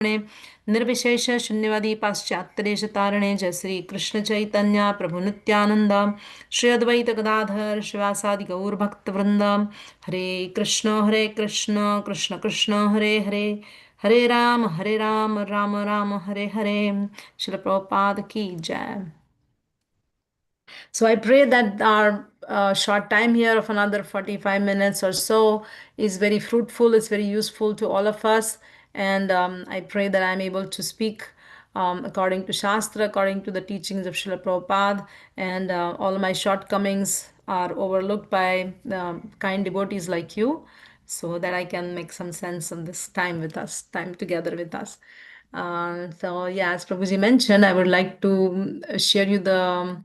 निर्विशेष शून्यवादी पाश्चात्यदेश तारणे जय श्री कृष्ण चैतन्य प्रभु नित्यानंद श्री अद्वैत गदाधर शिवासादि गौर भक्त वृंद हरे कृष्ण कृष्ण कृष्ण हरे हरे हरे राम राम राम हरे हरे। श्रील प्रभुपाद की जय। So I pray that our short time here of another 45 minutes or so is very fruitful, it's very useful to all of us. And I pray that I'm able to speak according to Shastra, according to the teachings of Srila Prabhupada, and all my shortcomings are overlooked by kind devotees like you, so that I can make some sense of this time with us, time together with us. So yeah, as Prabhuji mentioned, I would like to share you the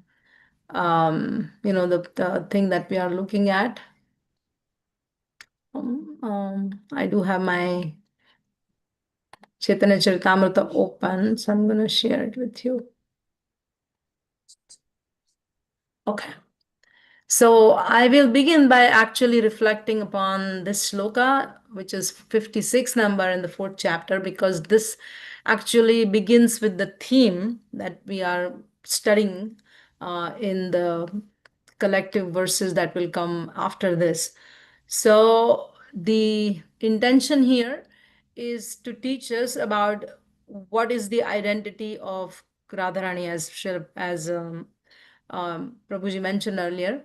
the thing that we are looking at. I do have my Chaitanya Charitamrita open, so I'm going to share it with you. Okay. So I will begin by actually reflecting upon this shloka, which is 56 number in the 4th chapter, because this actually begins with the theme that we are studying in the collective verses that will come after this. So the intention here is to teach us about what is the identity of Radharani, as Prabhuji mentioned earlier.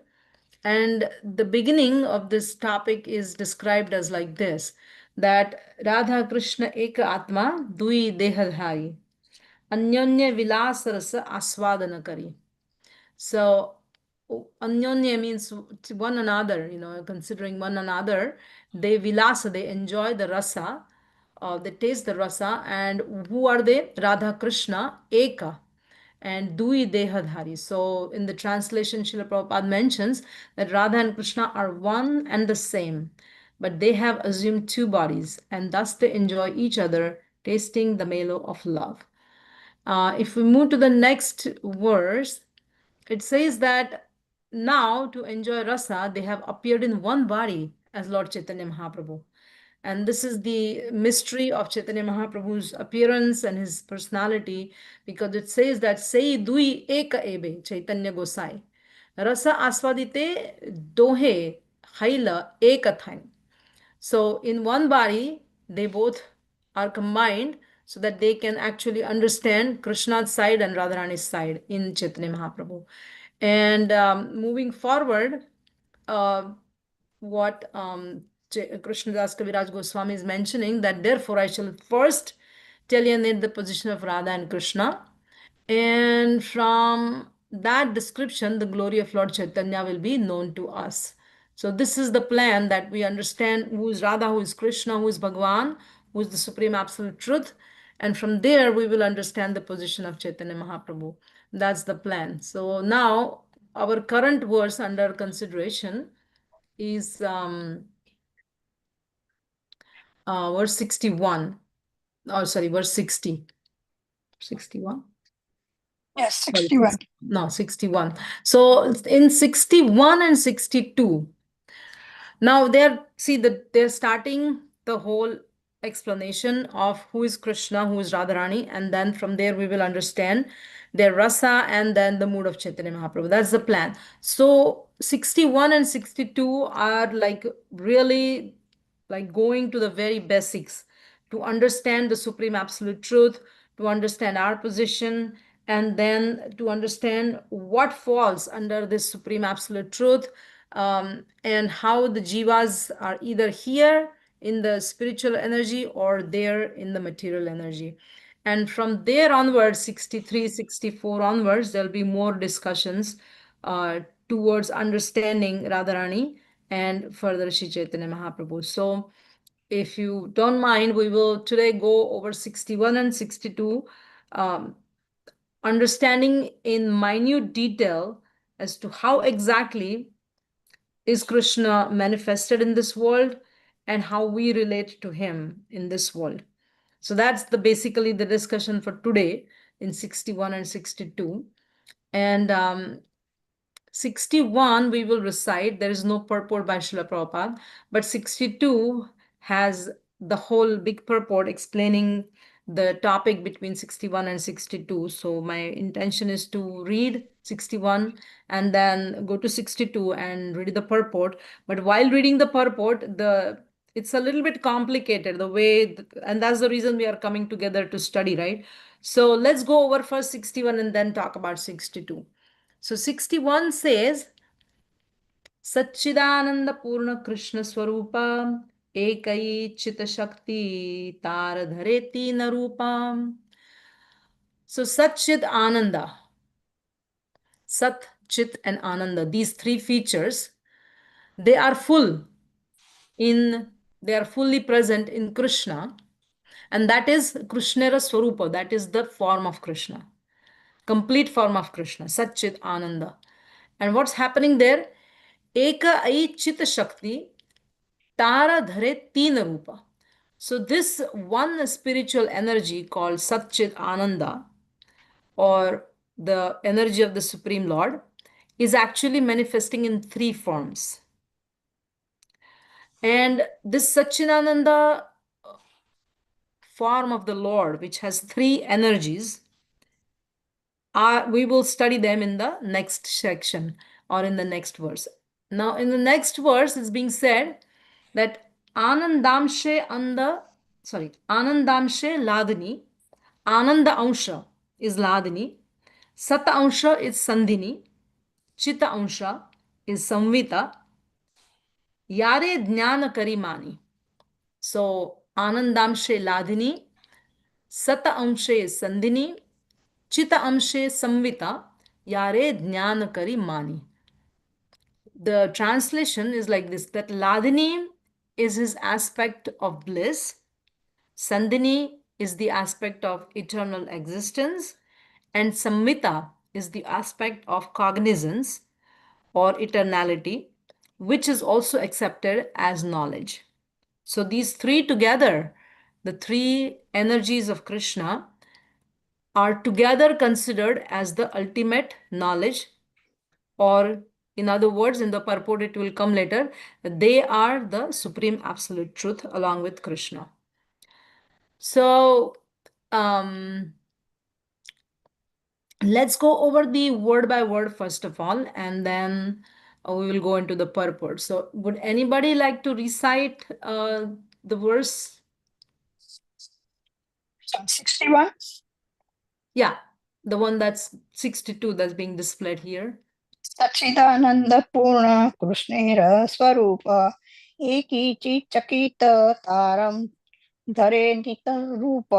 And the beginning of this topic is described as like this, that Radha Krishna Eka Atma Dui Dehadhari Anyonya Vilasarasa Aswadana Kari. So Anyonya means to one another, considering one another. They vilasa, they enjoy the rasa, they taste the rasa. And who are they? Radha Krishna Eka and Dui Dehadhari. So in the translation, Srila Prabhupada mentions that Radha and Krishna are one and the same, but they have assumed two bodies, and thus they enjoy each other, tasting the mellow of love. If we move to the next verse, it says that now to enjoy rasa, they have appeared in one body as Lord Chaitanya Mahaprabhu. And this is the mystery of Chaitanya Mahaprabhu's appearance and his personality, because it says that Sei Dui Eka Ebe Chaitanya Gosai. Rasa Aswadite Dohe Haila Ekathain. So in one body, they both are combined so that they can actually understand Krishna's side and Radharani's side in Chaitanya Mahaprabhu. And moving forward, uh, what Krishnadas Kaviraj Goswami is mentioning, that therefore I shall first delineate the position of Radha and Krishna, and from that description, the glory of Lord Chaitanya will be known to us. So this is the plan, that we understand who is Radha, who is Krishna, who is Bhagwan, who is the Supreme Absolute Truth. And from there, we will understand the position of Chaitanya Mahaprabhu. That's the plan. So now, our current verse under consideration is verse 61. Oh, sorry, verse 60. 61. Yes, Sorry, 61. No, 61. So in 61 and 62, now they're starting the whole explanation of who is Krishna, who is Radharani, and then from there we will understand their rasa and then the mood of Chaitanya Mahaprabhu. That's the plan. So 61 and 62 are like really like going to the very basics to understand the Supreme Absolute Truth, to understand our position, and then to understand what falls under this Supreme Absolute Truth, and how the jivas are either here in the spiritual energy or there in the material energy. And from there onwards, 63, 64 onwards, there'll be more discussions towards understanding Radharani and further Sri Chaitanya Mahaprabhu. So if you don't mind, we will today go over 61 and 62, understanding in minute detail as to how exactly is Krishna manifested in this world and how we relate to him in this world. So that's basically the discussion for today in 61 and 62. And 61 we will recite. There is no purport by Srila Prabhupada, but 62 has the whole big purport explaining the topic between 61 and 62. So my intention is to read 61 and then go to 62 and read the purport. But while reading the purport, it's a little bit complicated the way, and that's the reason we are coming together to study, right? So let's go over first 61 and then talk about 62. So 61 says, सच्चिदानंद पूर्ण कृष्ण स्वरूप एकैचित शक्ति तार धरे तीन रूपम. So Satchid Ananda, Sat, Chit, and Ananda, these three features, they are full they are fully present in Krishna, and that is Krishnera Swarupa, that is the form of Krishna, complete form of Krishna, Satchit Ananda. And what's happening there? Eka Ai Chit Shakti Tara Dhare Teen Rupa. So this one spiritual energy called Satchit Ananda, or the energy of the Supreme Lord, is actually manifesting in three forms. And this Satchidananda form of the Lord, which has three energies, we will study them in the next section or in the next verse. Now, in the next verse, it's being said that Anandamshe Ladini, Ananda Ansha is Ladini, Sata Ansha is Sandhini, Chita Ansha is Samvita, Yare Jnana Karimani. So, Anandamshe Ladini, Sata Amshe Sandhini, Chita Amshe Samvita, Yare Jnana Karimani. The translation is like this, that Ladini is his aspect of bliss, Sandhini is the aspect of eternal existence, and Samvita is the aspect of cognizance or eternality, which is also accepted as knowledge. So these three together, the three energies of Krishna, are together considered as the ultimate knowledge, or in other words, in the purport it will come later, they are the supreme absolute truth along with Krishna. So let's go over the word by word first of all, and then we will go into the purport. So would anybody like to recite the verse? 61. Yeah, the one that's 62 that's being displayed here. सच्चिदानंद पूर्ण कृष्णेर स्वरूप एकीचिचकित तारम धरे नित रूप.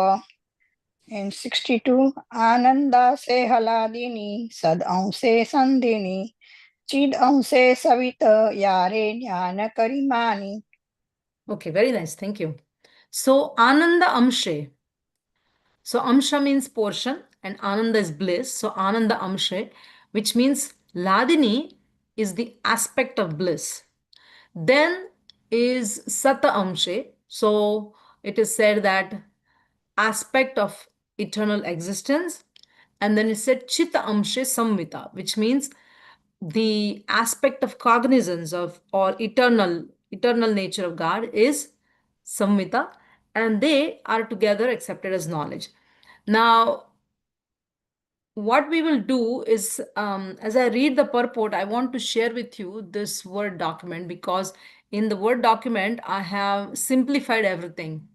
And 62, Ananda से हलादिनी सद अंशे संधिनी चिद अंशे सवित यारे ज्ञान करिमानी. Okay, very nice. Thank you. So Ananda Amshe. So Amsha means portion and Ananda is bliss. So Ananda Amshe, which means Ladini is the aspect of bliss. Then is Sata Amshe. So it is said that aspect of eternal existence. And then it said Chitta Amshe Samvita, which means the aspect of cognizance of or eternal nature of God is Samvita, and they are together accepted as knowledge. Now, what we will do is, as I read the purport, I want to share with you this Word document, because in the Word document, I have simplified everything.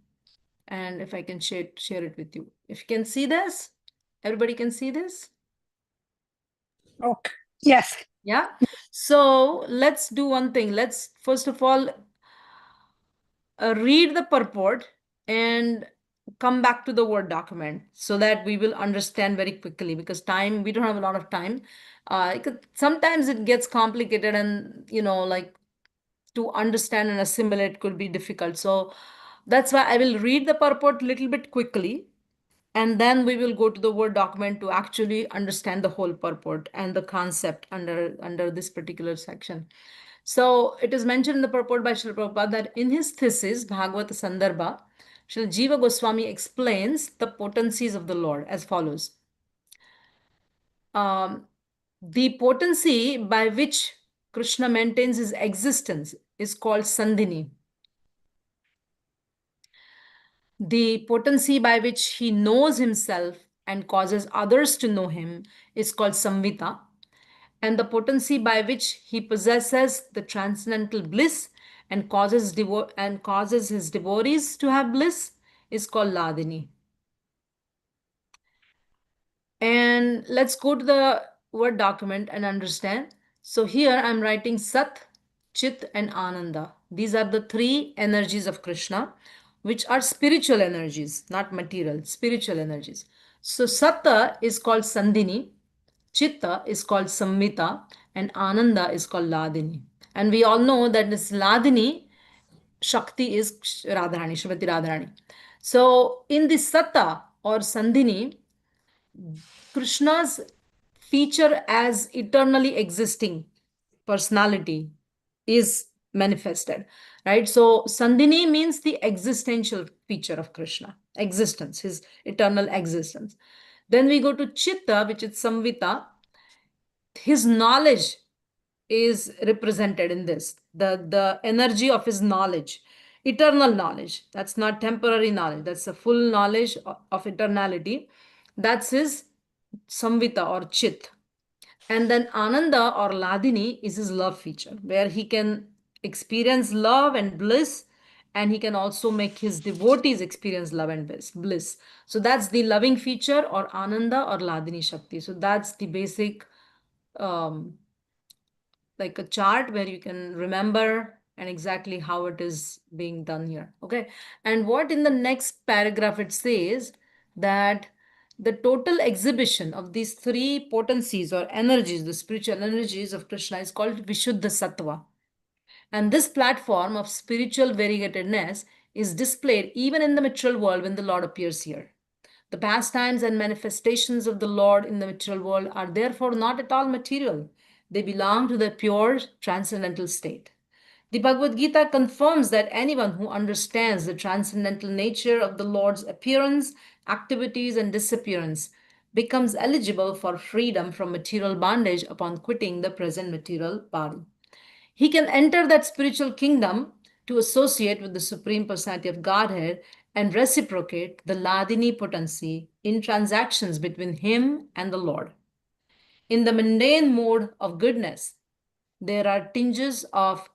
And if I can share it with you. If you can see this, everybody can see this? Okay. Yes. Yeah. So let's do one thing. Let's first of all read the purport and come back to the Word document so that we will understand very quickly, because we don't have a lot of time. Sometimes it gets complicated, and like to understand and assimilate could be difficult. So that's why I will read the purport a little bit quickly, and then we will go to the Word document to actually understand the whole purport and the concept under this particular section. So it is mentioned in the purport by Srila Prabhupada that in his thesis, Bhagavata Sandarbha, Srila Jiva Goswami explains the potencies of the Lord as follows. The potency by which Krishna maintains his existence is called Sandhini. The potency by which he knows himself and causes others to know him is called Samvita. And the potency by which he possesses the transcendental bliss and causes his devotees to have bliss is called Ladini. And let's go to the Word document and understand. So here I'm writing Sat, Chit, and Ananda. These are the three energies of Krishna, which are spiritual energies, not material, spiritual energies. So Satta is called Sandhini, Chitta is called Samvita, and Ananda is called Ladini. And we all know that this Ladini, Shakti is Radharani, Srimati Radharani. So in this Satta or Sandhini, Krishna's feature as eternally existing personality is manifested, right? So Sandhini means the existential feature of Krishna, existence, his eternal existence. Then we go to Chitta, which is Samvita. His knowledge is represented in this, the energy of his knowledge, eternal knowledge. That's not temporary knowledge, that's a full knowledge of eternality. That's his Samvita or Chit. And then Ananda or Ladini is his love feature, where he can experience love and bliss, and he can also make his devotees experience love and bliss. So that's the loving feature or Ananda or Ladini Shakti. So that's the basic, um, like a chart where you can remember and exactly how it is being done here. Okay. And what in the next paragraph it says that the total exhibition of these three potencies or energies, the spiritual energies of Krishna, is called Vishuddha Sattva. And this platform of spiritual variegatedness is displayed even in the material world when the Lord appears here. The pastimes and manifestations of the Lord in the material world are therefore not at all material. They belong to the pure transcendental state. The Bhagavad Gita confirms that anyone who understands the transcendental nature of the Lord's appearance, activities, and disappearance becomes eligible for freedom from material bondage upon quitting the present material body. He can enter that spiritual kingdom to associate with the Supreme Personality of Godhead and reciprocate the Ladini potency in transactions between him and the Lord. In the mundane mode of goodness, there are tinges of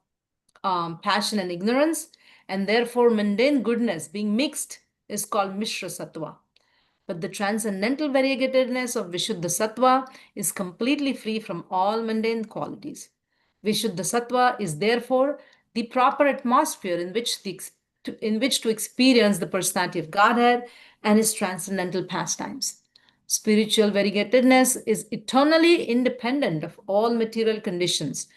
passion and ignorance, and therefore mundane goodness being mixed is called Mishra Sattva. But the transcendental variegatedness of Vishuddha Sattva is completely free from all mundane qualities. Vishuddha Sattva is therefore the proper atmosphere in which to experience the personality of Godhead and his transcendental pastimes. Spiritual variegatedness is eternally independent of all material conditions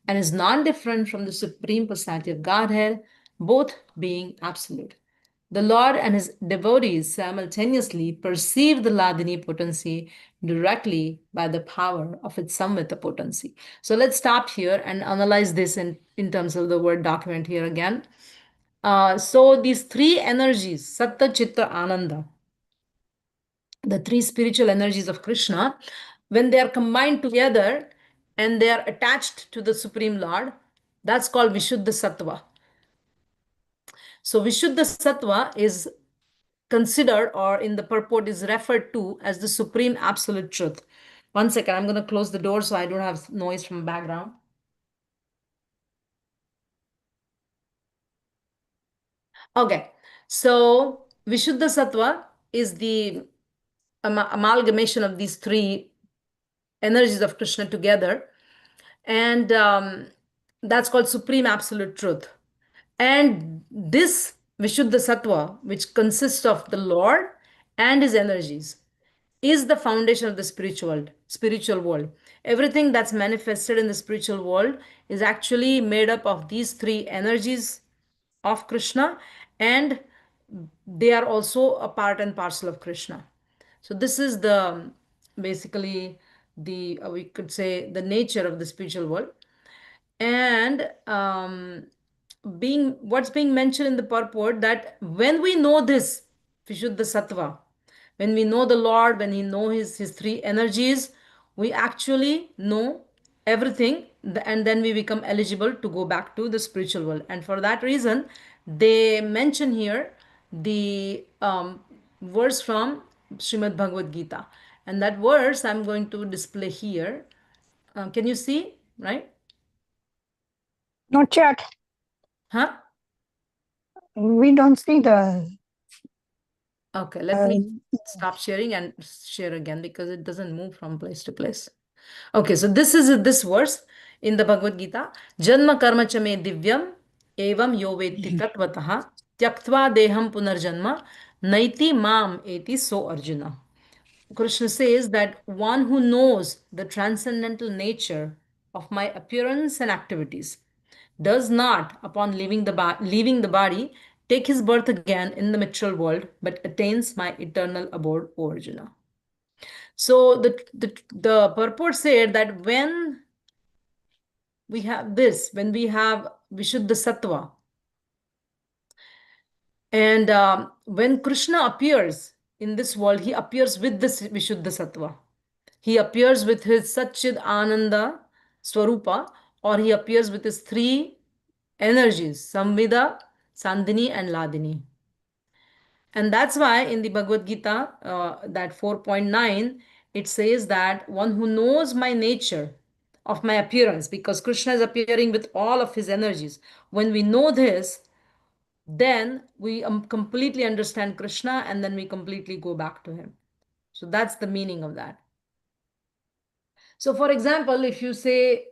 and is non different from the Supreme Personality of Godhead, both being absolute. The Lord and his devotees simultaneously perceive the Ladini potency directly by the power of its Samvita potency. So let's stop here and analyze this in terms of the word document here again. So these three energies, Satta, Chitta, Ananda, the three spiritual energies of Krishna, when they are combined together and they are attached to the Supreme Lord, that's called Vishuddha Sattva. So Vishuddha Sattva is considered or in the purport is referred to as the supreme absolute truth. One second, I'm going to close the door so I don't have noise from the background. Okay, so Vishuddha Sattva is the amalgamation of these three energies of Krishna together, and that's called supreme absolute truth. And this Vishuddha Sattva, which consists of the Lord and his energies, is the foundation of the spiritual world. Everything that's manifested in the spiritual world is actually made up of these three energies of Krishna, and they are also a part and parcel of Krishna. So this is the basically the we could say the nature of the spiritual world. And being what's being mentioned in the purport, that when we know this Vishuddha Sattva, when we know the Lord, when we know his three energies, we actually know everything, and then we become eligible to go back to the spiritual world. And for that reason, they mention here the verse from Srimad Bhagavad Gita. And that verse I'm going to display here. Can you see? Right? Not yet. Huh? We don't see the. Okay, let Uh, me stop sharing and share again because it doesn't move from place to place. Okay, so this is this verse in the Bhagavad Gita. Janma karma cha me divyam evam yo vetti tatvataha tyaktva deham punarjanma naiti mam eti so Arjuna. Krishna says that one who knows the transcendental nature of my appearance and activities does not, upon leaving the body, take his birth again in the material world, but attains my eternal abode, O Arjuna. So the purport said that when we have this, when we have Vishuddha Sattva, and when Krishna appears in this world, he appears with this Vishuddha Sattva. He appears with his Satchid Ananda Swarupa, or he appears with his three energies, Samvida, Sandhini, and Ladini. And that's why in the Bhagavad Gita, that 4.9, it says that one who knows my nature of my appearance, because Krishna is appearing with all of his energies. When we know this, then we completely understand Krishna and then we completely go back to him. So that's the meaning of that. So, for example, if you say,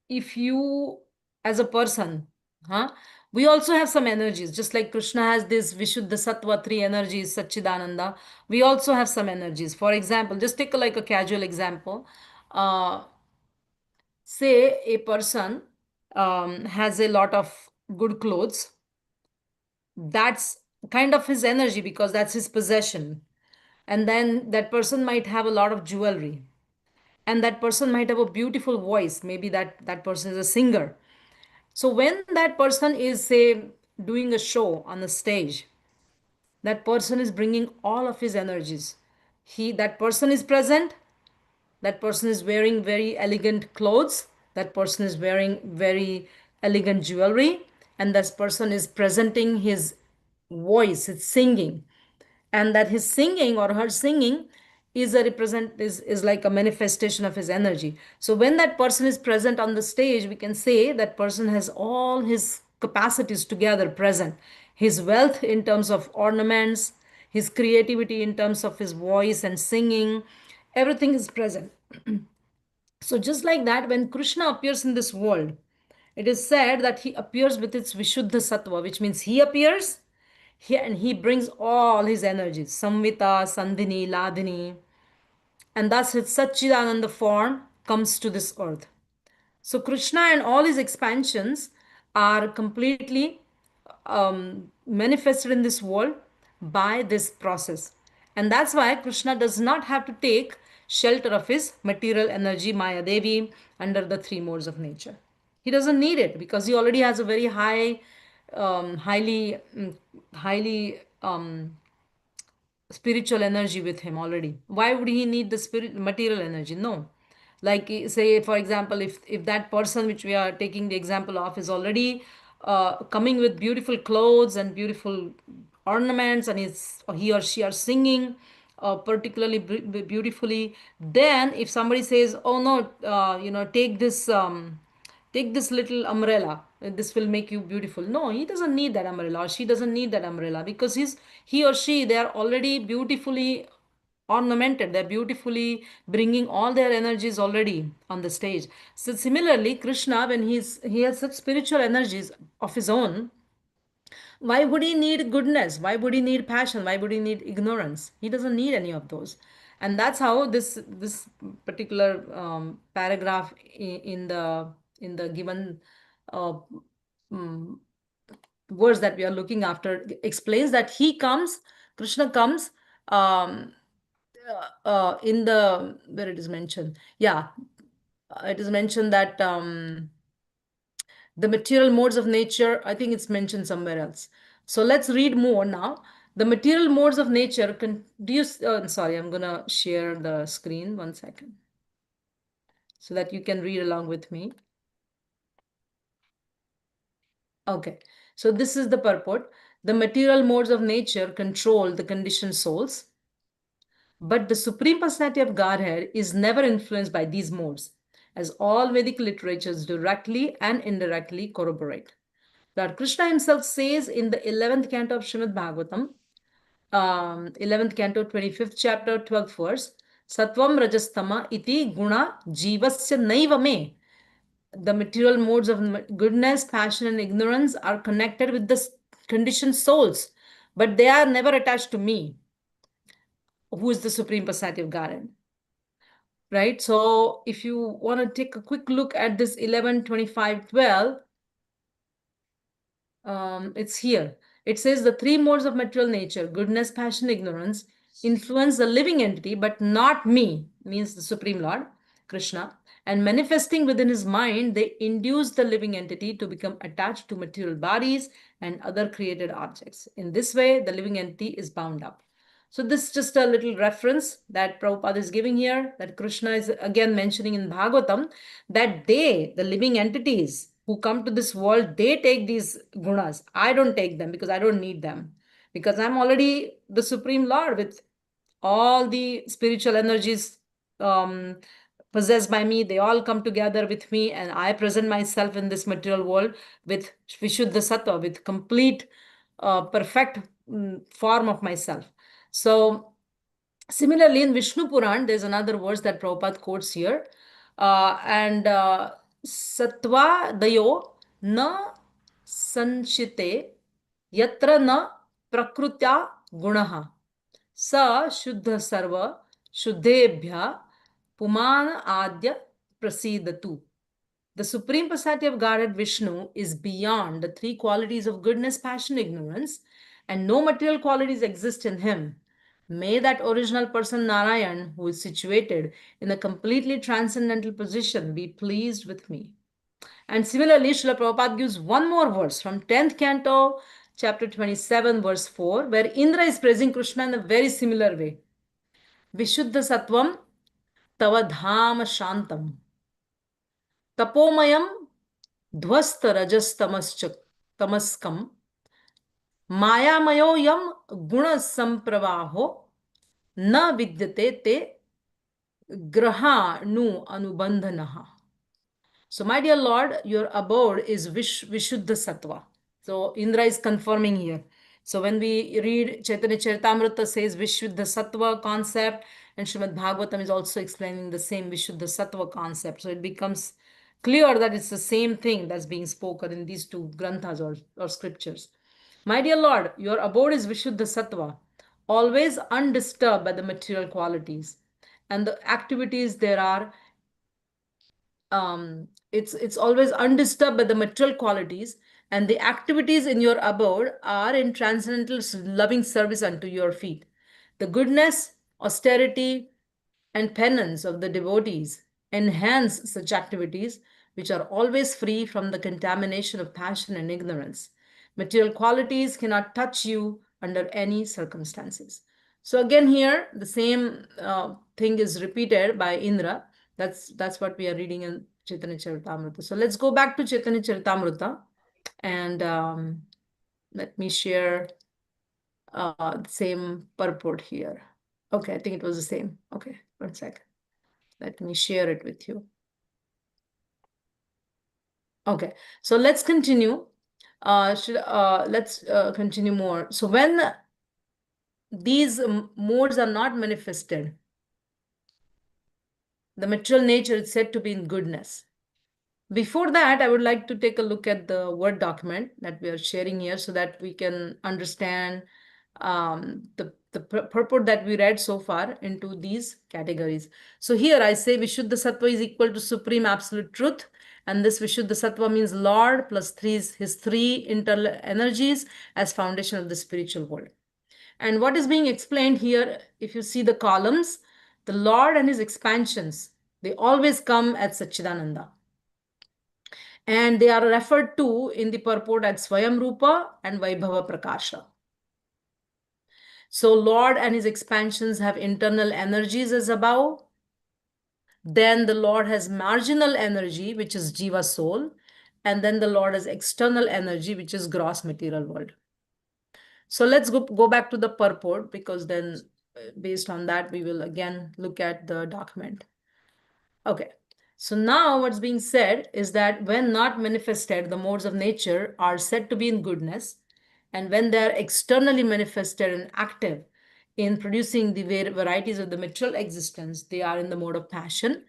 if you as a person, huh, we also have some energies, just like Krishna has this Vishuddha Sattva, three energies, Satchidananda. We also have some energies. For example, just take like a casual example. Uh, Say a person has a lot of good clothes. That's kind of his energy because that's his possession. And then that person might have a lot of jewelry, and that person might have a beautiful voice. Maybe that person is a singer. So when that person is, say, doing a show on the stage, that person is bringing all of his energies. That person is present, that person is wearing very elegant clothes, that person is wearing very elegant jewelry, and that person is presenting his voice, his singing. And that his singing or her singing is like a manifestation of his energy. So when that person is present on the stage, we can say that person has all his capacities together present, his wealth in terms of ornaments, his creativity in terms of his voice and singing, everything is present. So just like that, when Krishna appears in this world, it is said that he appears with its Vishuddha Sattva, which means he appears and he brings all his energies, Samvita, Sandhini, Ladini, and thus his Satchidananda form comes to this earth. So Krishna and all his expansions are completely manifested in this world by this process. And that's why Krishna does not have to take shelter of his material energy, Maya Devi, under the three modes of nature. He doesn't need it because he already has a very high, highly spiritual energy with him already. Why would he need the spirit material energy? No. Like say for example, if that person which we are taking the example of is already coming with beautiful clothes and beautiful ornaments, and he or she are singing particularly beautifully, then if somebody says, oh no, take this little umbrella, this will make you beautiful. No, he doesn't need that umbrella, or she doesn't need that umbrella, because he or she, they are already beautifully ornamented, they're beautifully bringing all their energies already on the stage. So similarly, Krishna, when he has such spiritual energies of his own, why would he need goodness? Why would he need passion? Why would he need ignorance? He doesn't need any of those. And that's how this particular paragraph in the given uh, mm, verse that we are looking after explains that he comes, Krishna comes um, in the, where it is mentioned, yeah, it is mentioned that the material modes of nature, I think it's mentioned somewhere else. So let's read more now. The material modes of nature, do you, sorry, I'm gonna share the screen, 1 second, so that you can read along with me. Okay, so this is the purport. The material modes of nature control the conditioned souls, but the Supreme Personality of Godhead is never influenced by these modes, as all Vedic literatures directly and indirectly corroborate. Lord Krishna himself says in the 11th canto of Srimad Bhagavatam, 11th canto, 25th chapter, 12th verse, Satvam Rajastama iti guna jivasya naiva me. The material modes of goodness, passion, and ignorance are connected with the conditioned souls, but they are never attached to me, who is the Supreme Personality of Godhead. Right? So if you want to take a quick look at this 11, 25, 12, it's here. It says the three modes of material nature, goodness, passion, ignorance, influence the living entity, but not me, means the Supreme Lord, Krishna. And manifesting within his mind, they induce the living entity to become attached to material bodies and other created objects. In this way, the living entity is bound up. So this is just a little reference that Prabhupada is giving here, that Krishna is again mentioning in Bhagavatam, that they, the living entities who come to this world, they take these gunas. I don't take them because I don't need them. Because I'm already the Supreme Lord with all the spiritual energies possessed by me. They all come together with me, and I present myself in this material world with Vishuddha Sattva, with complete, perfect form of myself. So, similarly, in Vishnu Puran, there's another verse that Prabhupada quotes here. And Sattva Dayo na sanshite yatra na prakrutya gunaha sa shuddha sarva shuddhebhya puman adya prasidatu. The Supreme Personality of Godhead Vishnu is beyond the three qualities of goodness, passion, ignorance, and no material qualities exist in him. May that original person Narayan, who is situated in a completely transcendental position, be pleased with me. And similarly, Srila Prabhupada gives one more verse from 10th canto, chapter 27, verse 4, where Indra is praising Krishna in a very similar way. Vishuddha Sattvam Tava Dhama Shantam Tapomayam ध्वस्त रजस्तमश्च तमस्कम मायामयो यम गुण संप्रवाहो न विद्यते ते ग्रहाणु अनुबंधनः. So, my dear Lord, your abode is Vishuddha Sattva. So, Indra is confirming here. So, when we read Chaitanya Charitamrita says Vishuddha Sattva concept, and Srimad Bhagavatam is also explaining the same Vishuddha Sattva concept. So, it becomes clear that it's the same thing that's being spoken in these two granthas or scriptures. My dear Lord, your abode is Vishuddha Sattva, always undisturbed by the material qualities. And the activities there are it's always undisturbed by the material qualities, and the activities in your abode are in transcendental loving service unto your feet. The goodness, austerity, and penance of the devotees enhance such activities, which are always free from the contamination of passion and ignorance. Material qualities cannot touch you under any circumstances. So again here, the same thing is repeated by Indra. That's what we are reading in Chaitanya Charitamrita. So let's go back to Chaitanya Charitamrita, and let me share the same purport here. Okay, I think it was the same. Okay, 1 second. Let me share it with you. Okay, so let's continue. Let's continue more. So when these modes are not manifested, the material nature is said to be in goodness. Before that, I would like to take a look at the Word document that we are sharing here so that we can understand the purport that we read so far into these categories. So here I say Vishuddha Sattva is equal to Supreme Absolute Truth. And this Vishuddha Sattva means Lord plus his three internal energies as foundation of the spiritual world. And what is being explained here, if you see the columns, the Lord and his expansions, they always come at Satchidananda. And they are referred to in the purport as Swayam Rupa and Vaibhava Prakasha. So Lord and his expansions have internal energies as above. Then the Lord has marginal energy, which is Jiva soul. And then the Lord has external energy, which is gross material world. So let's go back to the purport, because then based on that we will again look at the document. Okay. So now what's being said is that when not manifested, the modes of nature are said to be in goodness. And when they are externally manifested and active in producing the varieties of the material existence, they are in the mode of passion.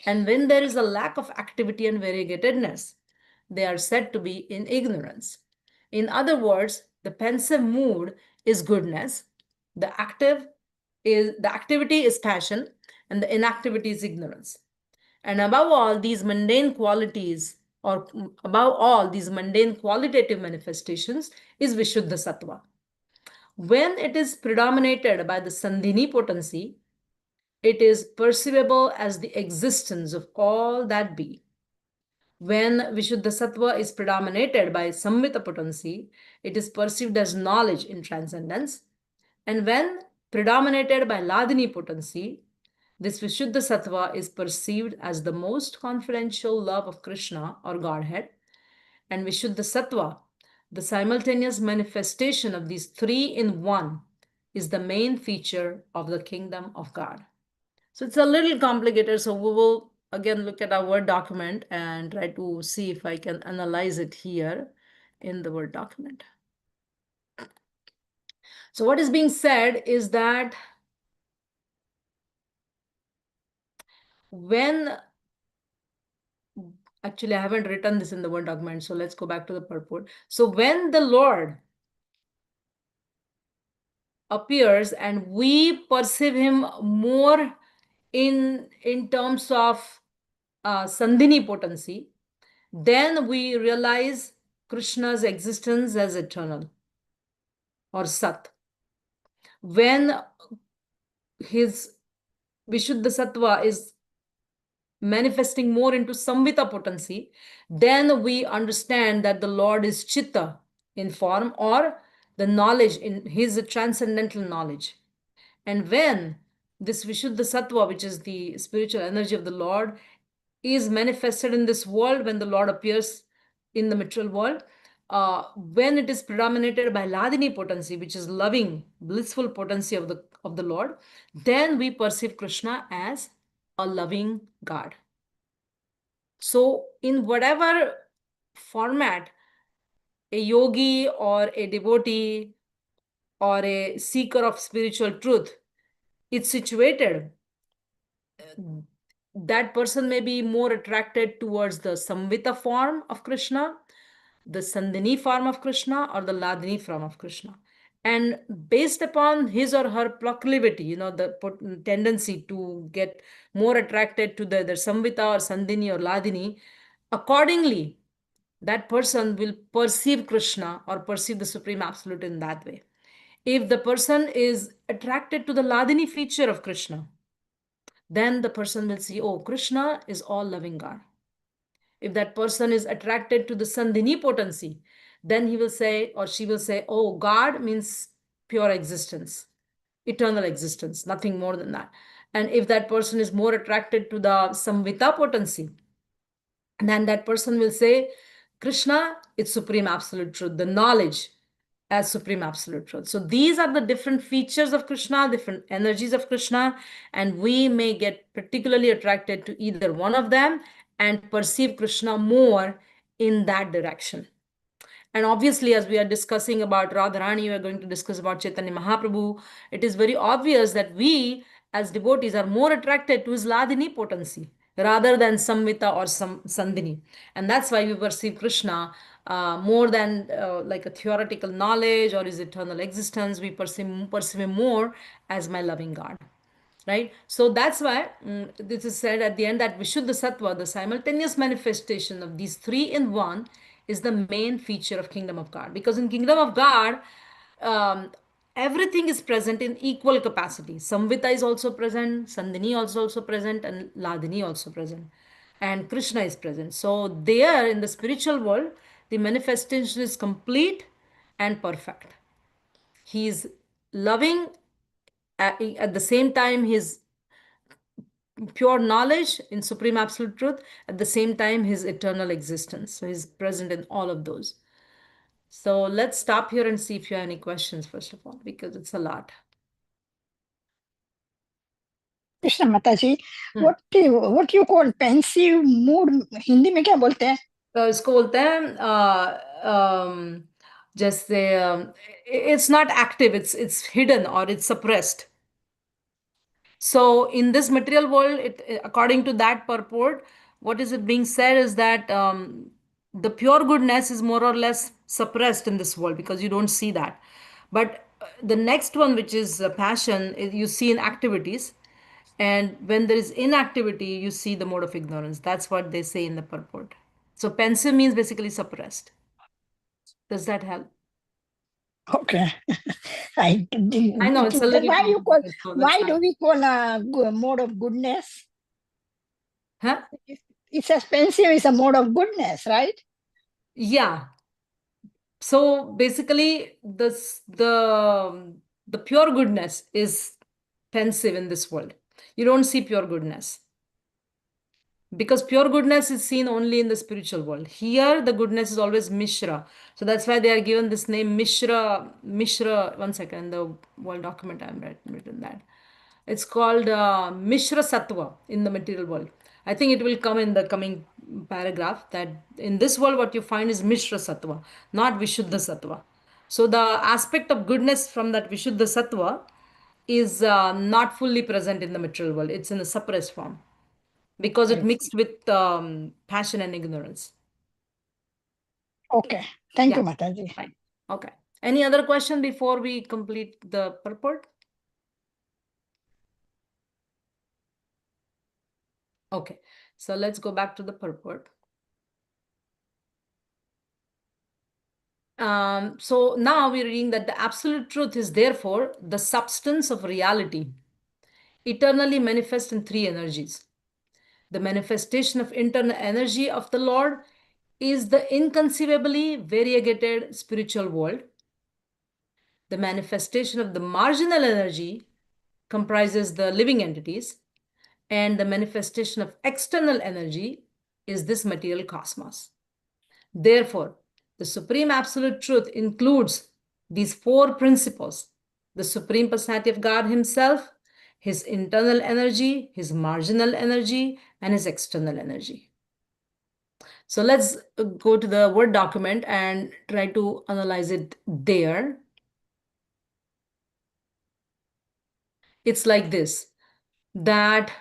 And when there is a lack of activity and variegatedness, they are said to be in ignorance. In other words, the pensive mood is goodness, the activity is passion, and the inactivity is ignorance. And above all, these mundane qualities, or above all, these mundane qualitative manifestations, is Vishuddha Sattva. When it is predominated by the Sandhini potency, it is perceivable as the existence of all that be. When Vishuddha Sattva is predominated by Samvita potency, it is perceived as knowledge in transcendence. And when predominated by Ladini potency, this Vishuddha Sattva is perceived as the most confidential love of Krishna or Godhead. And Vishuddha Sattva, the simultaneous manifestation of these three in one, is the main feature of the kingdom of God. So it's a little complicated. So we will again look at our Word document and try to see if I can analyze it here in the Word document. So what is being said is that when actually I haven't written this in the Word document, so let's go back to the purport. So when the Lord appears and we perceive him more in terms of Sandhini potency, then we realize Krishna's existence as eternal or Sat. When his Vishuddha Sattva is manifesting more into Samvita potency, then we understand that the Lord is Chitta in form, or the knowledge in his transcendental knowledge. And when this Vishuddha Sattva, which is the spiritual energy of the Lord, is manifested in this world, when the Lord appears in the material world, when it is predominated by Ladini potency, which is loving, blissful potency of the Lord, then we perceive Krishna as a loving God. So, in whatever format a yogi or a devotee or a seeker of spiritual truth is situated, that person may be more attracted towards the Samvita form of Krishna, the Sandhini form of Krishna, or the Ladini form of Krishna. And based upon his or her proclivity, the tendency to get more attracted to the Samvita or Sandhini or Ladini, accordingly, that person will perceive Krishna or perceive the Supreme Absolute in that way. If the person is attracted to the Ladini feature of Krishna, then the person will see, oh, Krishna is all loving God. If that person is attracted to the Sandhini potency, then he will say or she will say, oh, God means pure existence, eternal existence, nothing more than that. And if that person is more attracted to the Samvita potency, then that person will say, Krishna is supreme absolute truth, the knowledge as supreme absolute truth. So these are the different features of Krishna, different energies of Krishna, and we may get particularly attracted to either one of them and perceive Krishna more in that direction. And obviously, as we are discussing about Radharani, we are going to discuss about Chaitanya Mahaprabhu. It is very obvious that we, as devotees, are more attracted to his Ladini potency rather than Samvita or Sandhini. And that's why we perceive Krishna more than like a theoretical knowledge or his eternal existence. We perceive him more as my loving God. Right? So that's why this is said at the end that Vishuddha Sattva, the simultaneous manifestation of these three in one, is the main feature of Kingdom of God. Because in Kingdom of God, um, everything is present in equal capacity. Samvita is also present, Sandhini also present, and Ladini also present. And Krishna is present. So there in the spiritual world, the manifestation is complete and perfect. He is loving at the same time his pure knowledge in supreme absolute truth, at the same time his eternal existence, so he's present in all of those. So let's stop here and see if you have any questions, first of all, because it's a lot. Krishna माता जी, हम्म। what you call pensive mood, Hindi में क्या बोलते हैं? तो इसको बोलते हैं जैसे it's not active, it's hidden और it's suppressed. So in this material world, according to that purport, what is it being said is that the pure goodness is more or less suppressed in this world because you don't see that. But the next one, which is passion, you see in activities. And when there is inactivity, you see the mode of ignorance. That's what they say in the purport. So pensive means basically suppressed. Does that help? Okay. I I know it's a then little why you call, complicated, so let's why not. do we call a mode of goodness? Huh? It's expensive. It's a mode of goodness, right? Yeah. So basically, the pure goodness is pensive in this world. You don't see pure goodness because pure goodness is seen only in the spiritual world. Here, the goodness is always Mishra. So that's why they are given this name Mishra. Mishra. One second, the world document I'm written that. It's called Mishra Sattva in the material world. I think it will come in the coming paragraph that in this world, what you find is Mishra Sattva, not Vishuddha Sattva. So the aspect of goodness from that Vishuddha Sattva is not fully present in the material world. It's in a suppressed form because it I see. mixed with passion and ignorance. Okay. Thank Yeah, you, Mataji. fine. Okay. Any other question before we complete the purport? Okay. So let's go back to the purport. So now we're reading that the absolute truth is therefore the substance of reality, eternally manifest in three energies. The manifestation of internal energy of the Lord is the inconceivably variegated spiritual world. The manifestation of the marginal energy comprises the living entities, and the manifestation of external energy is this material cosmos. Therefore, the Supreme Absolute Truth includes these four principles: the Supreme Personality of God Himself, His internal energy, His marginal energy, and His external energy. So let's go to the Word document and try to analyze it there. It's like this, that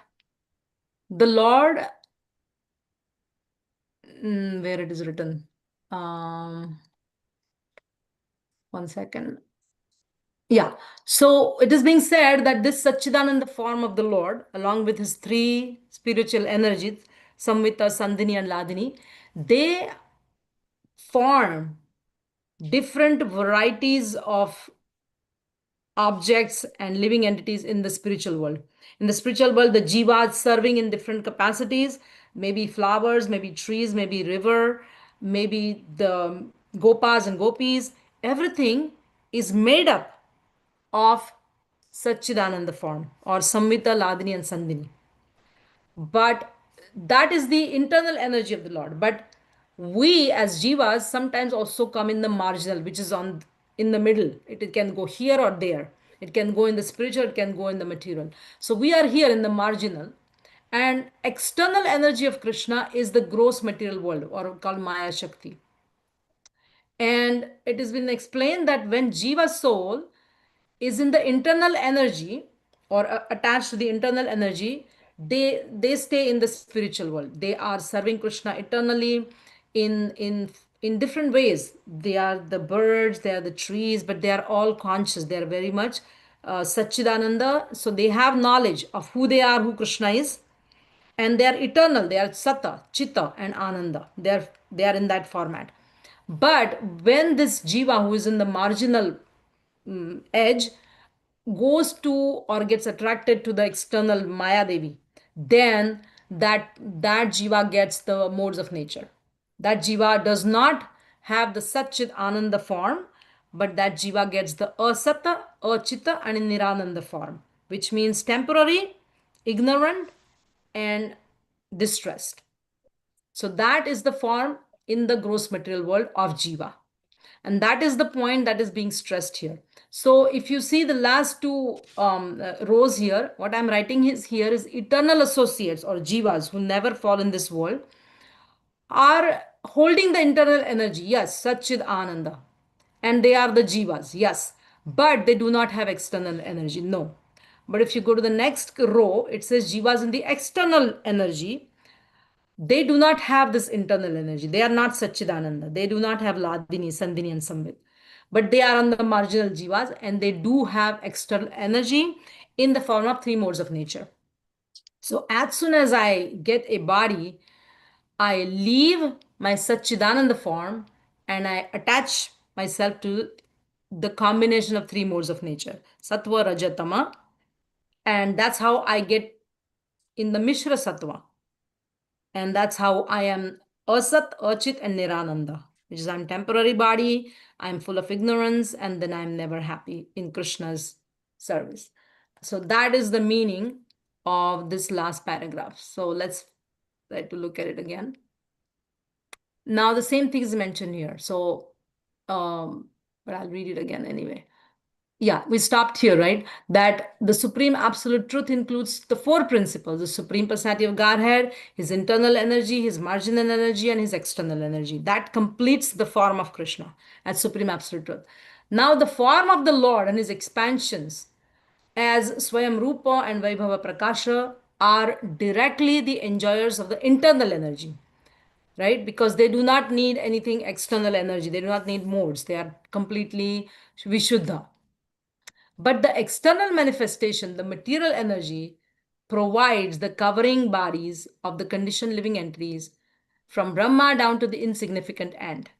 the Lord, where it is written, um, one second. Yeah. So it is being said that this Satchidananda form of the Lord, along with his three spiritual energies, Samvita, Sandhini, and Ladini, they form different varieties of objects and living entities in the spiritual world. In the spiritual world, the jivas serving in different capacities, maybe flowers, maybe trees, maybe river, maybe the gopas and gopis, everything is made up of Satchidananda form or Samvita, Ladini, and Sandhini. But that is the internal energy of the Lord. But we as jivas sometimes also come in the marginal, which is on in the middle. It can go here or there. It can go in the spiritual, it can go in the material. So we are here in the marginal. And external energy of Krishna is the gross material world, or called Maya Shakti. And it has been explained that when Jiva soul is in the internal energy or attached to the internal energy, they stay in the spiritual world. They are serving Krishna eternally in different ways. They are the birds, they are the trees, but they are all conscious. They are very much Satchidananda. So they have knowledge of who they are, who Krishna is, and they are eternal. They are Sata, Chitta, and Ananda. They are in that format. But when this jiva who is in the marginal edge goes to or gets attracted to the external Maya Devi, then that jiva gets the modes of nature. That jiva does not have the Satchit Ananda form, but that jiva gets the Asata, Achitta, and Nirananda form, which means temporary, ignorant, and distressed. So that is the form in the gross material world of jiva. And that is the point that is being stressed here. So if you see the last two rows here, what I'm writing is here is eternal associates or jivas who never fall in this world are holding the internal energy. Yes, Satchid Ananda. And they are the jivas. Yes. But they do not have external energy. No. But if you go to the next row, it says jivas in the external energy. They do not have this internal energy. They are not Satchidananda. They do not have Ladini, Sandini, and Samvit. But they are on the marginal jivas and they do have external energy in the form of three modes of nature. So as soon as I get a body, I leave my Satchidananda form and I attach myself to the combination of three modes of nature, Sattva, Rajatama, and that's how I get in the Mishra Sattva. And that's how I am Asat, Achit, and Nirananda, which is I'm temporary body, I'm full of ignorance, and then I'm never happy in Krishna's service. So that is the meaning of this last paragraph. So let's try to look at it again. Now the same thing is mentioned here. So, but I'll read it again anyway. Yeah, we stopped here, right? That the supreme absolute truth includes the four principles: the supreme personality of Godhead, his internal energy, his marginal energy, and his external energy. That completes the form of Krishna as supreme absolute truth. Now, the form of the Lord and his expansions as Swayam Rupa and Vaibhava Prakasha are directly the enjoyers of the internal energy, right? Because they do not need anything external energy, they do not need modes, they are completely Vishuddha. But the external manifestation, the material energy, provides the covering bodies of the conditioned living entities from Brahma down to the insignificant ant.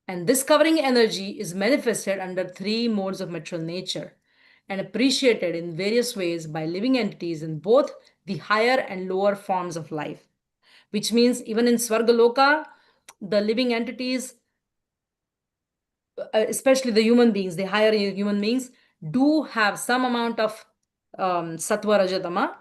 And this covering energy is manifested under three modes of material nature and appreciated in various ways by living entities in both the higher and lower forms of life. Which means even in Svargaloka, the living entities, especially the human beings, the higher human beings, do have some amount of sattva rajatama.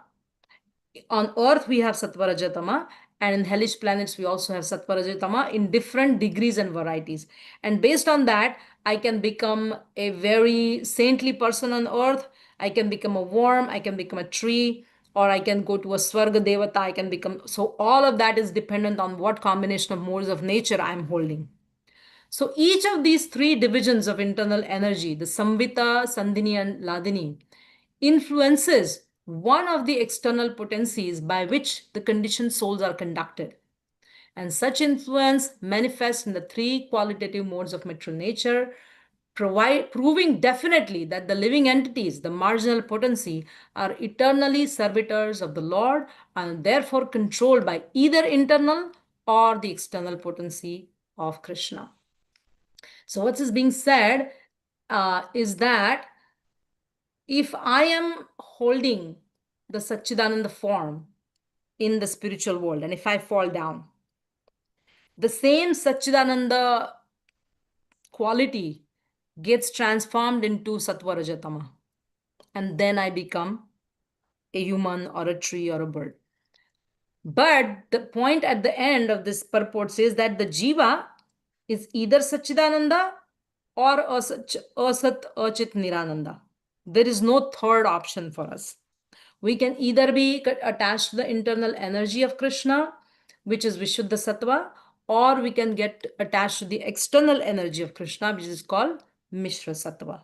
On earth we have sattva rajatama, and in hellish planets we also have sattva rajatama in different degrees and varieties. And based on that, I can become a very saintly person on earth, I can become a worm, I can become a tree, or I can go to a swarga devata, I can become. So all of that is dependent on what combination of modes of nature I'm holding. So each of these three divisions of internal energy, the Samvita, Sandhini, and Ladini, influences one of the external potencies by which the conditioned souls are conducted. And such influence manifests in the three qualitative modes of material nature, proving definitely that the living entities, the marginal potency, are eternally servitors of the Lord and therefore controlled by either internal or the external potency of Krishna. So what is being said is that if I am holding the Satchidananda form in the spiritual world, and if I fall down, the same Satchidananda quality gets transformed into Sattva Rajatama. And then I become a human or a tree or a bird. But the point at the end of this purport says that the jiva is either Satchidananda or Asat Achit Nirananda. There is no third option for us. We can either be attached to the internal energy of Krishna, which is Vishuddha Sattva, or we can get attached to the external energy of Krishna, which is called Mishra Sattva.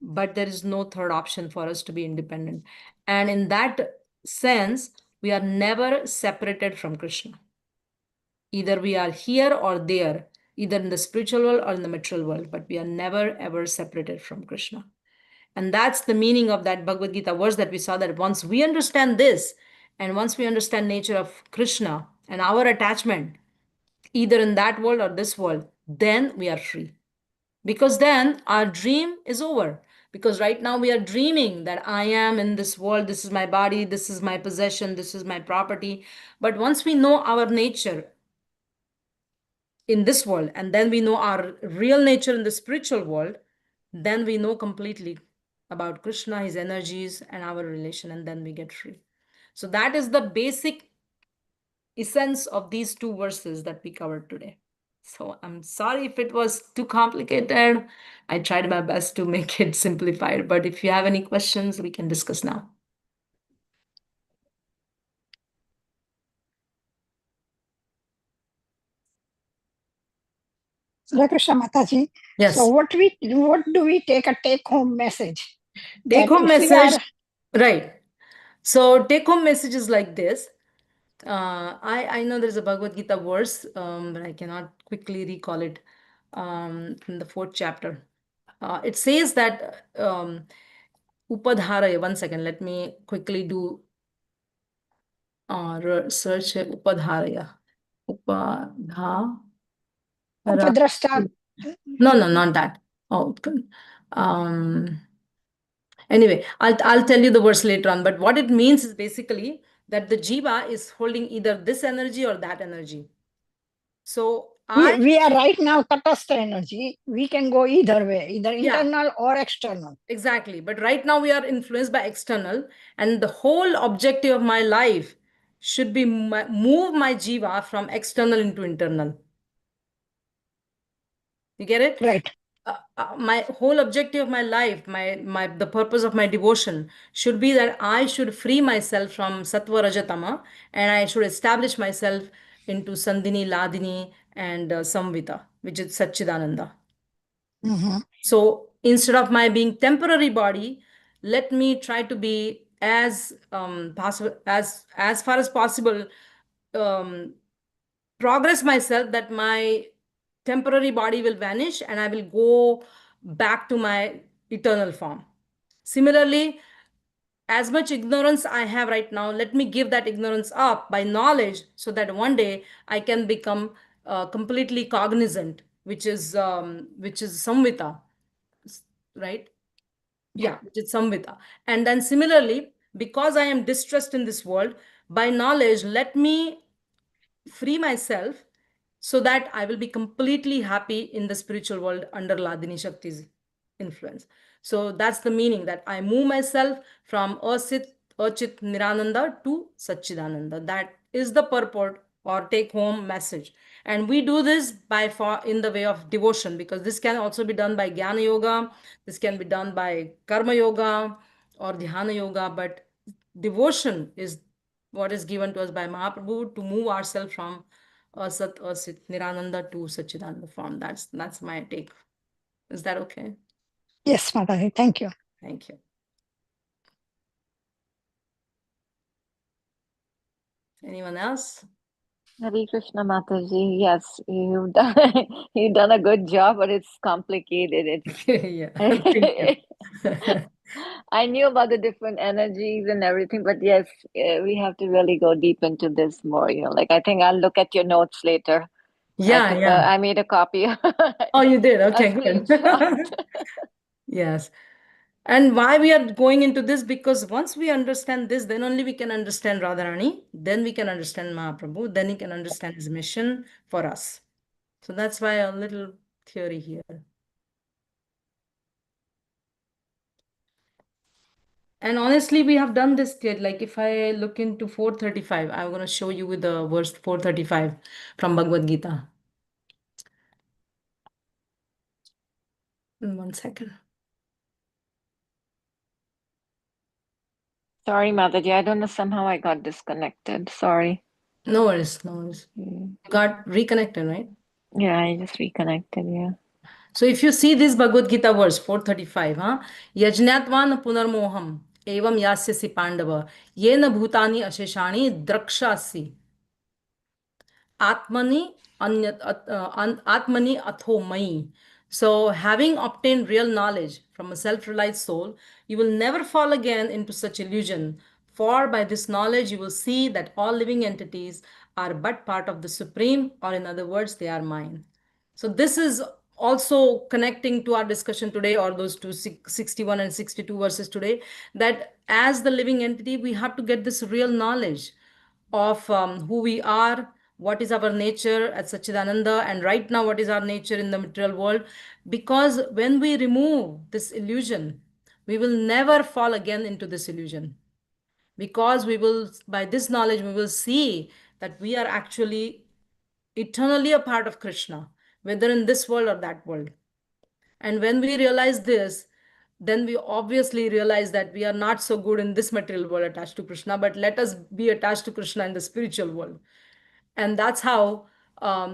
But there is no third option for us to be independent. And in that sense, we are never separated from Krishna. Either we are here or there, either in the spiritual world or in the material world, but we are never ever separated from Krishna. And that's the meaning of that Bhagavad Gita verse that we saw, that once we understand this, and once we understand nature of Krishna and our attachment, either in that world or this world, then we are free. Because then our dream is over. Because right now we are dreaming that I am in this world, this is my body, this is my possession, this is my property. But once we know our nature in this world, and then we know our real nature in the spiritual world, then we know completely about Krishna, his energies, and our relation, and then we get free. So that is the basic essence of these two verses that we covered today. So I'm sorry if it was too complicated. I tried my best to make it simplified, but if you have any questions, we can discuss now. Hare Krishna Mataji. So Yes. what do we take home message? Take That home if we message. are Right. So take home message is like this. I know there's a Bhagavad Gita verse, but I cannot quickly recall it in the fourth chapter. It says that Upadharaya, one second, let me quickly do search Upadharaya. Upadharaya. upadrashta, No, no, not that. Oh, um, anyway, I'll tell you the verse later on. But what it means is basically that the jiva is holding either this energy or that energy. So we are right now tatastha energy. We can go either way, either yeah, internal or external. exactly. But right now we are influenced by external, and the whole objective of my life should be move my jiva from external into internal. You get it? Right. My whole objective of my life, my the purpose of my devotion should be that I should free myself from sattva rajatama, and I should establish myself into Sandini, Ladini, and Samvita, which is Satchidananda. Mhm. So instead of my being temporary body, let me try to be as possible as far as possible, um, progress myself that my temporary body will vanish and I will go back to my eternal form. Similarly, as much ignorance I have right now, let me give that ignorance up by knowledge so that one day I can become completely cognizant, which is samvita, right? Yeah. Yeah, which is samvita. And then similarly, because I am distressed in this world, by knowledge, let me free myself so that I will be completely happy in the spiritual world under Ladini Shakti's influence. So that's the meaning that I move myself from Achit Nirananda to Satchidananda. That is the purport or take home message. And we do this by far in the way of devotion, because this can also be done by Jnana Yoga, this can be done by Karma Yoga or Dhyana Yoga, but devotion is what is given to us by Mahaprabhu to move ourselves from Asat Nirananda to Sachidananda form. That's my take. Is that okay? Yes, Mataji. Thank you. Thank you. Anyone else? Hare Krishna Mataji. Yes, you've done you've done a good job, but it's complicated. Yeah, thank you. It's I knew about the different energies and everything, but yes, we have to really go deep into this more. Like I think I'll look at your notes later. I Yeah, took yeah. I made a copy, a Oh, you did? Okay, good. screenshot. Yes. And why we are going into this? Because once we understand this, then only we can understand Radharani, then we can understand Mahaprabhu, then we can understand his mission for us. So that's why a little theory here. And honestly, we have done this kid. Like if I look into 435, I'm going to show you with the verse 435 from Bhagavad Gita. One second. Sorry, Mataji. I don't know. Somehow I got disconnected. Sorry. No worries, no worries. Mm. You got reconnected, right? Yeah, I just reconnected. Yeah. So if you see this Bhagavad Gita verse 435, huh? Yajnatvan punarmoham evam yasyasi pandava yena bhutani asheshani drakshasi Atmani Atmani Atho Mai. So, having obtained real knowledge from a self realized soul, you will never fall again into such illusion. For by this knowledge, you will see that all living entities are but part of the Supreme, or in other words, they are mine. So, this is also connecting to our discussion today, or those 261 and 62 verses today, that as the living entity, we have to get this real knowledge of who we are, what is our nature at Sachidananda, and right now, what is our nature in the material world. Because when we remove this illusion, we will never fall again into this illusion. Because we will, by this knowledge, we will see that we are actually eternally a part of Krishna, whether in this world or that world. And when we realize this, then we obviously realize that we are not so good in this material world attached to Krishna, but let us be attached to Krishna in the spiritual world. And that's how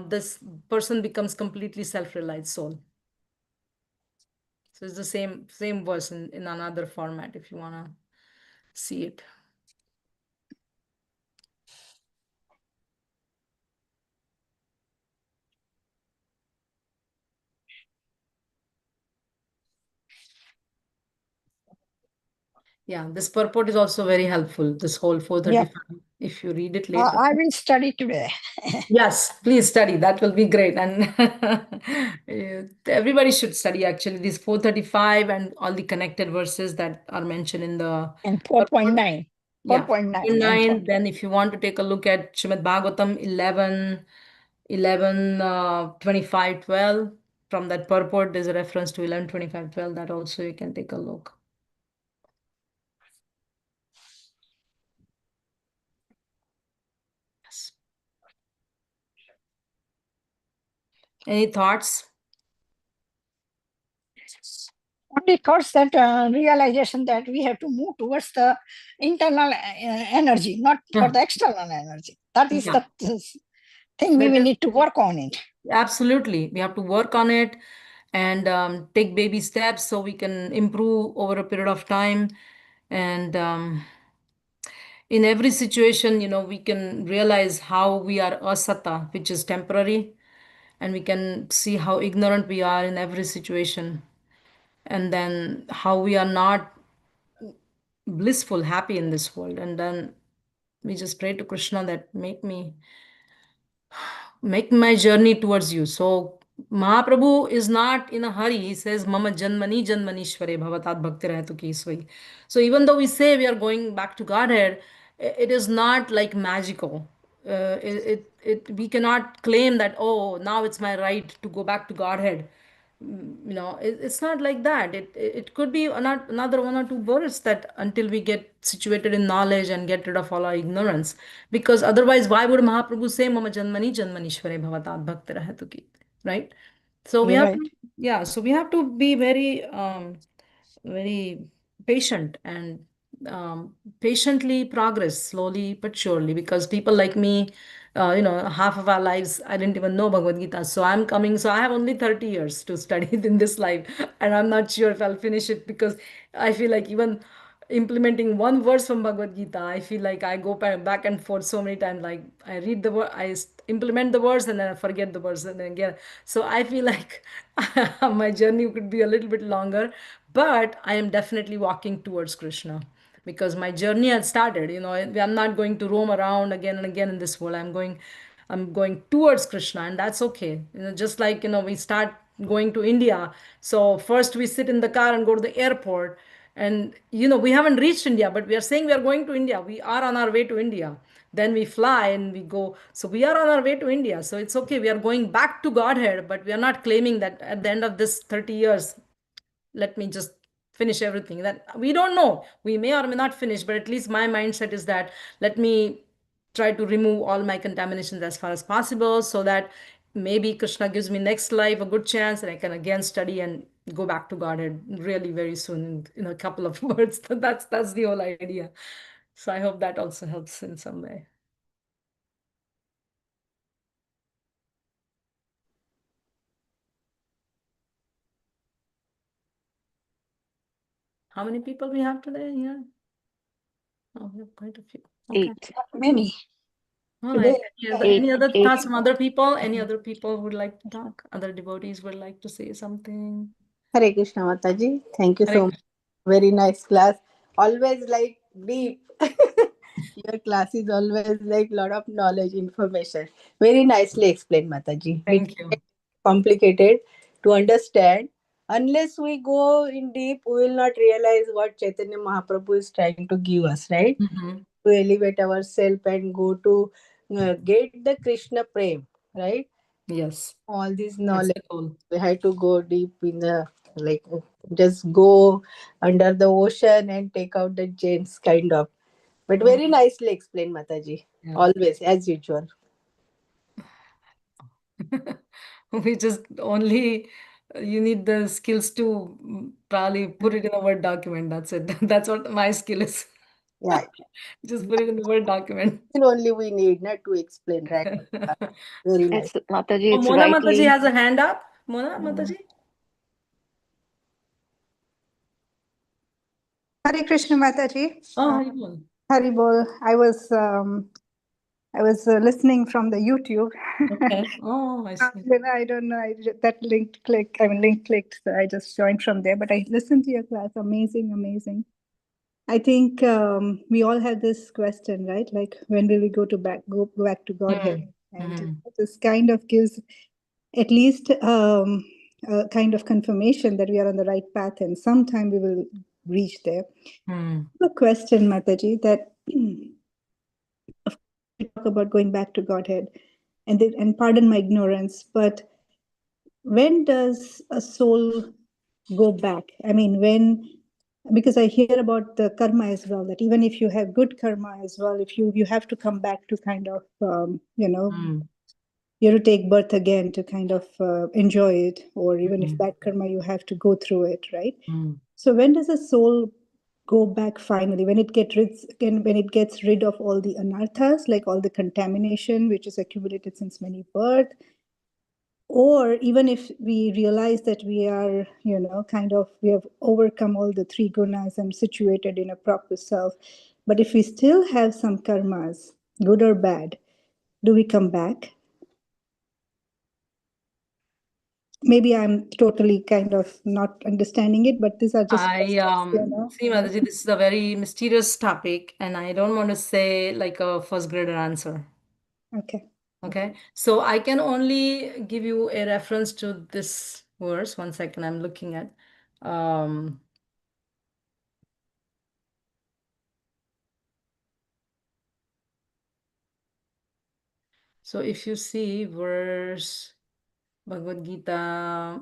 this person becomes completely self-realized soul. So it's the same verse in another format if you want to see it. Yeah, this purport is also very helpful, this whole Yeah, 435, if you read it later. I will study today. Yes, please study. That will be great. And everybody should study actually these 435 and all the connected verses that are mentioned in the And purport. 4.9, Yeah, 4.9 and 4. 9. Then if you want to take a look at Srimad Bhagavatam 11, 25, 12, from that purport, there's a reference to 11, 25, 12. That also you can take a look. Yes. Any thoughts? Only thoughts that realization that we have to move towards the internal energy, not for the external energy. That is Yeah. the thing we That will is need to work on it. absolutely. We have to work on it and take baby steps so we can improve over a period of time. And in every situation, we can realize how we are asata, which is temporary, and we can see how ignorant we are in every situation, and then how we are not blissful, happy in this world. And then we just pray to Krishna that make my journey towards you. So Mahaprabhu is not in a hurry. He says, Mama Janmani Janmanishware Bhavatat Bhakti Rahatu Ki Iswai. So even though we say we are going back to Godhead, it is not like magical. We cannot claim that, oh, now it's my right to go back to Godhead. It's not like that. It could be another one or two births that until we get situated in knowledge and get rid of all our ignorance. Because otherwise, why would Mahaprabhu say, Mama Janmani Janmanishware Bhavatat Bhakti Rahatu Ki? Right? So we You're have right. to, yeah, so we have to be very patient and patiently progress slowly but surely, because people like me, half of our lives I didn't even know Bhagavad Gita. So I have only 30 years to study it in this life, and I'm not sure if I'll finish it, because I feel like even implementing one verse from Bhagavad Gita, I feel like I go back and forth so many times. Like I read the word, implement the verse, and then I forget the verse, and then again. So I feel like my journey could be a little bit longer, but I am definitely walking towards Krishna, because my journey has started. I'm not going to roam around again and again in this world. I'm going towards Krishna, and that's okay. Just like we start going to India. So first we sit in the car and go to the airport, and we haven't reached India, but we are saying we are going to India. We are on our way to India. Then we fly and we go. So we are on our way to India. So it's okay. We are going back to Godhead, but we are not claiming that at the end of this 30 years, let me just finish everything. That we don't know, we may or may not finish, but at least my mindset is that let me try to remove all my contaminations as far as possible, so that maybe Krishna gives me next life a good chance and I can again study and go back to Godhead really very soon in a couple of words. That's the whole idea. So I hope that also helps in some way. How many people we have today here? Oh, we have quite a few. Okay. 8. Many. All right. Today, Any other Eight. thoughts from other people? Any other people would like to talk? Other devotees would like to say something? Hare Krishna Mataji. Thank you so Hare much. Very nice class. Always like deep. Your class is always like lot of knowledge, information. Very nicely explained, Mataji. It's Thank you. complicated to understand. Unless we go in deep, we will not realize what Chaitanya Mahaprabhu is trying to give us, right? Hmm. To elevate ourselves and go to get the Krishna Prem, right? Yes, All this that's knowledge. the goal. We had to go deep in the like just go under the ocean and take out the gems kind of, but Mm, very nicely explained, Mataji. yeah. Always as usual. We just only you need the skills to probably put it in a Word document. That's it. That's what my skill is. Yeah. Just put it in the Word document. And only we need not to explain, right? Very nice. It's Mataji, Oh, it's Mona Mataji rightly. has a hand up. Mona Mataji. Hare Krishna Mataji. Oh, Haribol. Haribol. I was listening from the YouTube. Okay. Oh, I see. Then I don't know. That link clicked. So I just joined from there. But I listened to your class. Amazing, amazing. I think we all have this question, right? Like, when will we go back to Godhead? And Mm, this kind of gives at least a kind of confirmation that we are on the right path, and sometime we will reach there. mm, A question, Mataji, that we talk about going back to Godhead, and pardon my ignorance, but when does a soul go back? I mean, because I hear about the karma as well, that even if you have good karma as well, if you have to come back to kind of, mm, you have to take birth again to kind of enjoy it, or even if mm, bad karma, you have to go through it, right? mm. So when does a soul go back finally? When it gets rid of all the anarthas, like all the contamination which is accumulated since many births, or even if we realize that we are, we have overcome all the three gunas and situated in a proper self, but if we still have some karmas, good or bad, do we come back? Maybe I'm totally kind of not understanding it, but these are just I questions. see, Mataji, this is a very mysterious topic, and I don't want to say like a first grader answer. Okay. Okay, so I can only give you a reference to this verse. One second, I'm looking at. Um, so if you see verse Bhagavad Gita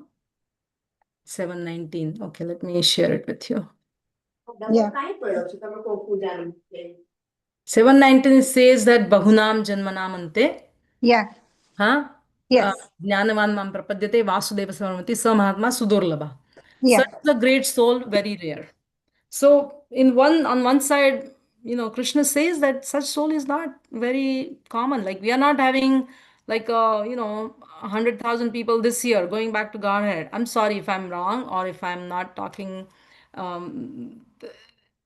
7:19, okay, let me share it with you. Yeah. 7:19 says that Bahunam Janmanam Ante. Yeah. Huh? Yes. Jnanavan mam prapadyate Vasudeva Samramati Sa Mahatma Sudurlabha. Yeah. Such a great soul, very rare. So on one side, Krishna says that such soul is not very common. Like we are not having like 100,000 people this year going back to Godhead. I'm sorry if I'm wrong or if I'm not talking um,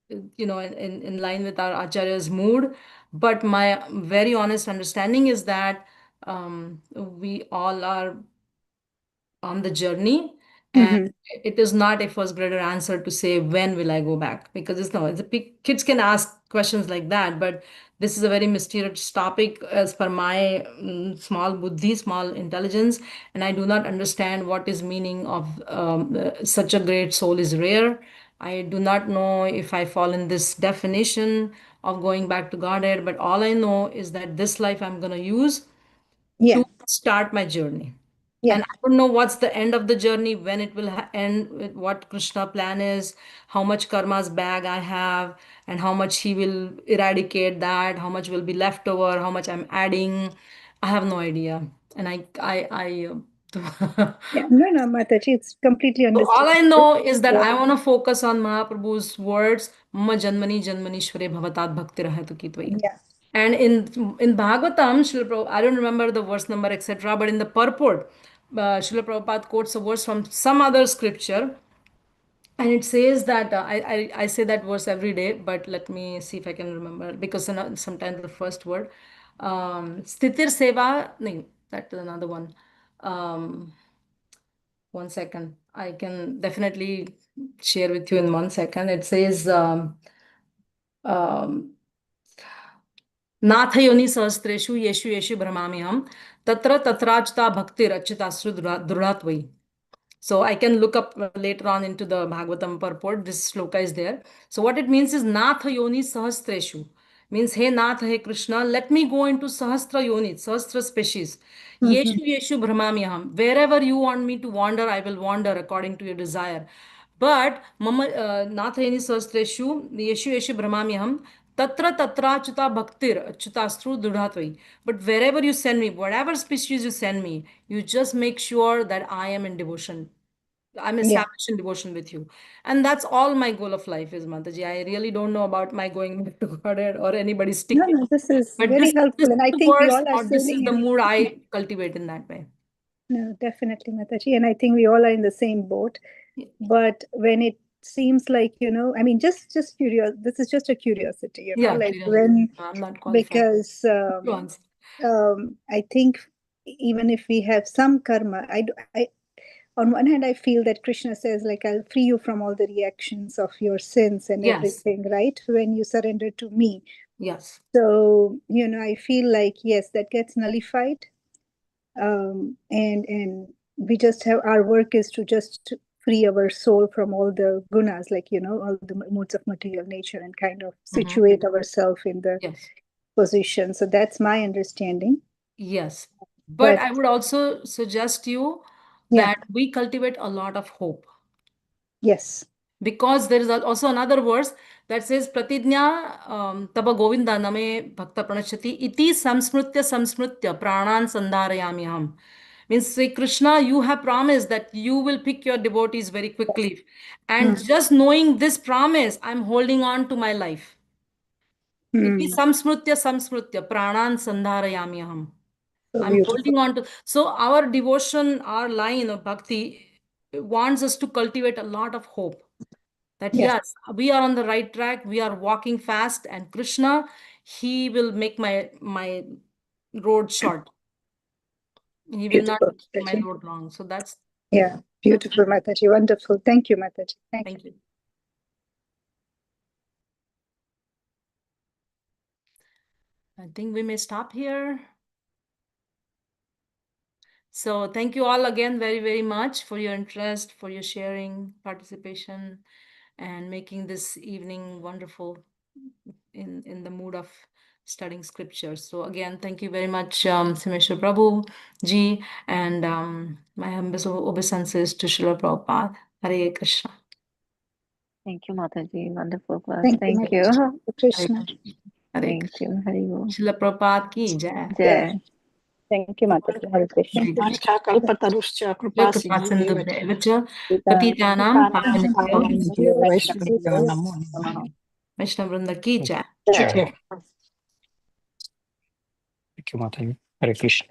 in line with our Acharya's mood. But my very honest understanding is that we all are on the journey, and Mm-hmm. it is not a first grader answer to say when will I go back, because kids can ask questions like that, but this is a very mysterious topic as per my small buddhi, small intelligence, and I do not understand what is meaning of such a great soul is rare. I do not know if I fall in this definition of going back to Godhead, but all I know is that this life I'm going to use Yeah. to start my journey. Yeah. And I don't know what's the end of the journey, when it will end, with what Krishna plan is, how much karma's bag I have, and how much he will eradicate that, how much will be left over, how much I'm adding. I have no idea. And Yeah. No, Mataji, it's completely so all I understandable. know is that Yeah. I want to focus on Mahaprabhu's words, Mama Janmani Janmanishware Bhavatat Bhakti Rahatu Ki Tvaya. Yeah. And in Bhagavatam, I don't remember the verse number, etc., but in the purport, Srila Prabhupada quotes a verse from some other scripture, and it says that I say that verse every day, but let me see if I can remember, because sometimes the first word, Stitir Seva, no, that's another one. Um, One second, I can definitely share with you in 1 second. It says, um, नाथ योनि सहस्त्रेषु येषु येषु भ्रमाम्यहम् तत्र तत्राच्युता भक्तिरच्युतासु दृढत्वयि. So I can look up later on into the Bhagavatam purport. This shloka is there. So what it means is Natha Yoni Sahastreshu. Means, hey Nath, hey Krishna, let me go into Sahastra Yoni, Sahastra species. Mm-hmm. Yeshu Yeshu Brahmamyaham. Wherever you want me to wander, I will wander according to your desire. But Mama Nath Yoni Sahastreshu, Yeshu Yeshu Brahmamyaham, Tatra tatra chuta bhaktir chutastru dudhatvai. But wherever you send me, whatever species you send me, you just make sure that I am in devotion. I'm Yeah. established in devotion with you. And that's all my goal of life is, Mataji. I really don't know about my going back to Godhead or anybody No, sticking. no, this is But very this helpful. And is I the think we verse all are or this is sailing the in. mood I cultivate in that way. No, definitely, Mataji. And I think we all are in the same boat. But when it seems like, I mean, just curious, this is just a curiosity, Yeah, like curiosity. when, I'm not qualified. because Influence. I think even if we have some karma, on one hand, I feel that Krishna says, like, I'll free you from all the reactions of your sins and Yes. everything, right? When you surrender to me. Yes. So, I feel like, yes, that gets nullified. And we just have, our work is to just free our soul from all the gunas, like, all the modes of material nature, and kind of situate ourselves in the Yes. position. So that's my understanding. Yes. But But I would also suggest you yeah, that we cultivate a lot of hope. yes. Because there is also another verse that says Pratidnya taba Govinda name bhakta pranashati iti samsmritya pranan sandharayami aham. Means, say, Krishna, you have promised that you will pick your devotees very quickly. And just knowing this promise, I'm holding on to my life. Iti samsmritya pranan sandharayami aham. So I'm beautiful. holding on to. So our devotion, our line of bhakti wants us to cultivate a lot of hope. That Yes. yes, we are on the right track. We are walking fast, and Krishna, he will make my road short. He will not Beautiful, make my Mataji. road long. So that's Yeah, beautiful, Mataji. Wonderful. Thank you, Mataji. Thank you. thank you. I think we may stop here. So thank you all again very, very much for your interest, for your sharing, participation, and making this evening wonderful in the mood of studying scriptures. So again, thank you very much, Simeshwar Prabhu ji, and my humble obeisances to Srila Prabhupada. Hare Krishna. Thank you, Mataji. Wonderful class. Thank you, Thank Mataji. you. Hare Krishna. Krishna. Hare Thank Krishna. you. Hari Srila Prabhupada ki jai. Yeah. Jai. Thank you, Mataji. Hare Krishna. Hare Krishna. Kalpataruscha Jai Kripa Kripa Sindhu Sindhu Devacha Devacha Gita. Patitanam Tanam Pavanebhyo Pavanebhyo Vaishnavyo Namo Namaha. Vaishnava Vrinda ki jai. Thank you, Mataji. Hare Krishna.